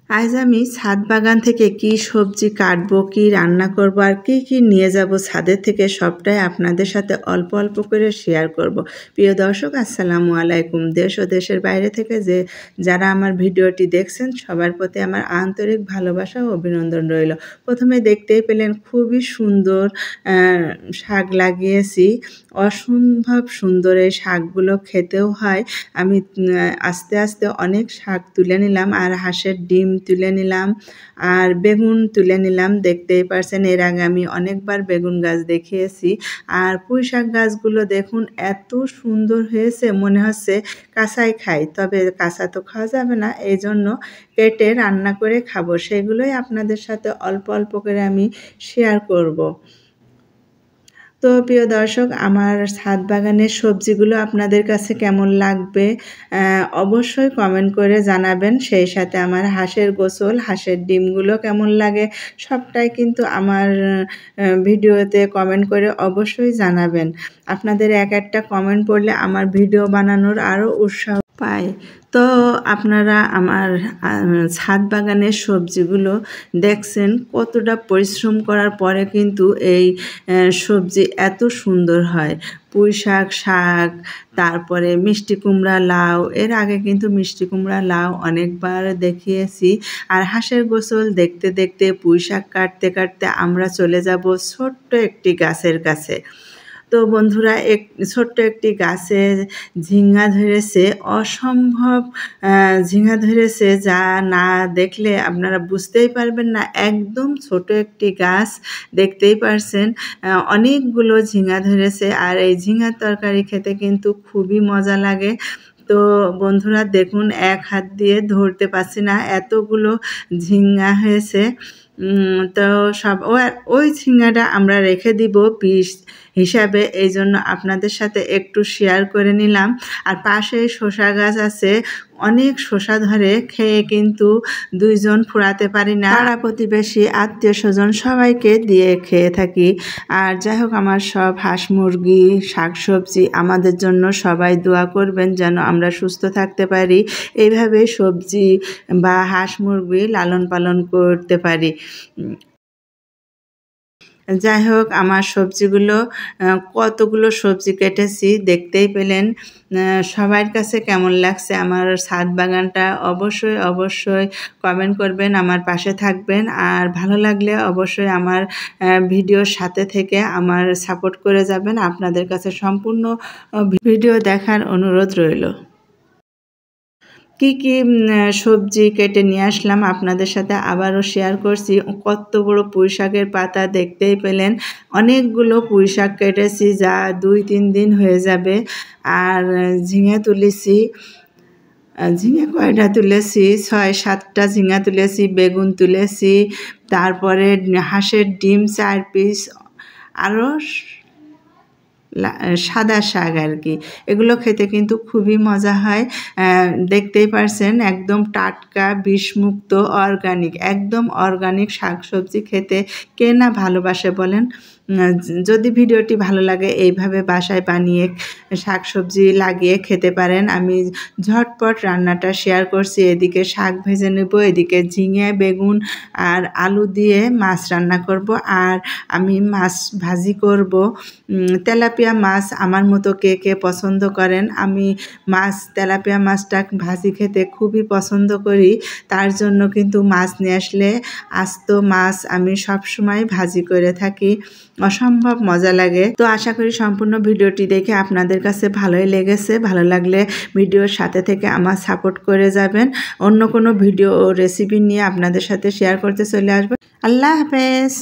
আজ আমি ছাদ বাগান থেকে কি সবজি কাটবো, কি রান্না করব আর কি নিয়ে যাব ছাদের থেকে সবটাই আপনাদের সাথে অল্প অল্প করে শেয়ার করব। প্রিয় দর্শক, আসসালামু আলাইকুম। দেশ ও দেশের বাইরে থেকে যারা আমার ভিডিওটি দেখছেন সবার প্রতি আমার আন্তরিক ভালোবাসা ও অভিনন্দন রইল। প্রথমে দেখতেই পেলেন খুবই সুন্দর শাক লাগিয়েছি। অসম্ভব সুন্দর এই শাকগুলো, খেতেও হয়। আমি আস্তে আস্তে অনেক শাক তুলে নিলাম আর হাঁসের ডিম তুলে নিলাম আর বেগুন তুলে নিলাম। দেখতেই পারছেন এর আগে আমি অনেকবার বেগুন গাছ দেখিয়েছি। আর পুঁই শাক গাছগুলো দেখুন এত সুন্দর হয়েছে, মনে হচ্ছে কাঁচাই খাই, তবে কাঁচা তো খাওয়া যাবে না, এই জন্য কেটে রান্না করে খাবো। সেগুলোই আপনাদের সাথে অল্প অল্প করে আমি শেয়ার করব। তো প্রিয় দর্শক, আমার ছাদ বাগানের সবজিগুলো আপনাদের কাছে কেমন লাগবে অবশ্যই কমেন্ট করে জানাবেন। সেই সাথে আমার হাঁসের গোসল, হাঁসের ডিমগুলো কেমন লাগে সবটাই কিন্তু আমার ভিডিওতে কমেন্ট করে অবশ্যই জানাবেন। আপনাদের এক একটা কমেন্ট পড়লে আমার ভিডিও বানানোর আরও উৎসাহ পায়। তো আপনারা আমার ছাদ বাগানের সবজিগুলো দেখছেন, কতটা পরিশ্রম করার পরে কিন্তু এই সবজি এত সুন্দর হয়। পুঁই শাক, তারপরে মিষ্টি কুমড়া, লাউ, এর আগে কিন্তু মিষ্টি কুমড়া লাউ অনেকবার দেখিয়েছি। আর হাঁসের গোসল দেখতে দেখতে পুঁই শাক কাটতে কাটতে আমরা চলে যাব ছোট্ট একটি গাছের কাছে। তো বন্ধুরা, ছোট্ট একটি গাছে ঝিঙা ধরেছে, অসম্ভব ঝিঙা ধরেছে, যা না দেখলে আপনারা বুঝতেই পারবেন না। একদম ছোট একটি গাছ, দেখতেই পারছেন অনেকগুলো ঝিঙা ধরেছে। আর এই ঝিঙার তরকারি খেতে কিন্তু খুবই মজা লাগে। তো বন্ধুরা দেখুন, এক হাত দিয়ে ধরতে পারছি না, এতগুলো ঝিঙা হয়েছে। তো ওই ঝিঙাটা আমরা রেখে দিব পিস হিসাবে, এই জন্য আপনাদের সাথে একটু শেয়ার করে নিলাম। আর পাশে শসা গাছ আছে, অনেক শসা ধরে, খেয়ে কিন্তু দুইজন ফুরাতে পারি না। পাড়া প্রতিবেশী, আত্মীয় স্বজন সবাইকে দিয়ে খেয়ে থাকি। আর যাই হোক, আমার সব হাঁস মুরগি, শাকসবজি, আমাদের জন্য সবাই দোয়া করবেন যেন আমরা সুস্থ থাকতে পারি, এইভাবে সবজি বা হাঁস মুরগি লালন পালন করতে পারি। যাই হোক, আমার সবজিগুলো, কতগুলো সবজি কেটেছি দেখতেই পেলেন। সবার কাছে কেমন লাগছে আমার ছাদ বাগানটা অবশ্যই অবশ্যই কমেন্ট করবেন, আমার পাশে থাকবেন। আর ভালো লাগলে অবশ্যই আমার ভিডিওর সাথে থেকে আমার সাপোর্ট করে যাবেন। আপনাদের কাছে সম্পূর্ণ ভিডিও দেখার অনুরোধ রইল। কি সবজি কেটে নিয়ে আসলাম আপনাদের সাথে আবারও শেয়ার করছি। কত বড় পুঁই শাকের পাতা দেখতেই পেলেন। অনেকগুলো পুঁই শাক কেটেছি, যা 2-3 দিন হয়ে যাবে। আর ঝিঙে তুলেছি, ঝিঙে কয়টা তুলেছি, 6-7টা ঝিঙা তুলেছি, বেগুন তুলেছি, তারপরে হাঁসের ডিম 4 পিস, আরও সাদা শাক আর কি। এগুলো খেতে কিন্তু খুবই মজা হয়। দেখতেই পারছেন একদম টাটকা, বিষমুক্ত, অর্গানিক, একদম অর্গানিক শাকসবজি খেতে কে না ভালোবাসে বলেন। যদি ভিডিওটি ভালো লাগে এইভাবে বাসায় বানিয়ে শাকসবজি লাগিয়ে খেতে পারেন। আমি ঝটপট রান্নাটা শেয়ার করছি। এদিকে শাক ভেজে নেব, এদিকে ঝিঙে, বেগুন আর আলু দিয়ে মাছ রান্না করব। আর আমি মাছ ভাজি করব। তেলাপিয়া মাছ আমার মতো কে কে পছন্দ করেন। আমি তেলাপিয়া মাছটা ভাজি খেতে খুবই পছন্দ করি। তার জন্য কিন্তু মাছ নিয়ে আসলে আস্ত মাছ আমি সবসময় ভাজি করে থাকি, অসম্ভব মজা লাগে। তো আশা করি সম্পূর্ণ ভিডিওটি দেখে আপনাদের কাছে ভালোই লেগেছে। ভালো লাগলে ভিডিওর সাথে থেকে আমার সাপোর্ট করে যাবেন। অন্য কোনো ভিডিও ও রেসিপি নিয়ে আপনাদের সাথে শেয়ার করতে চলে আসবো। আল্লাহ হাফেজ।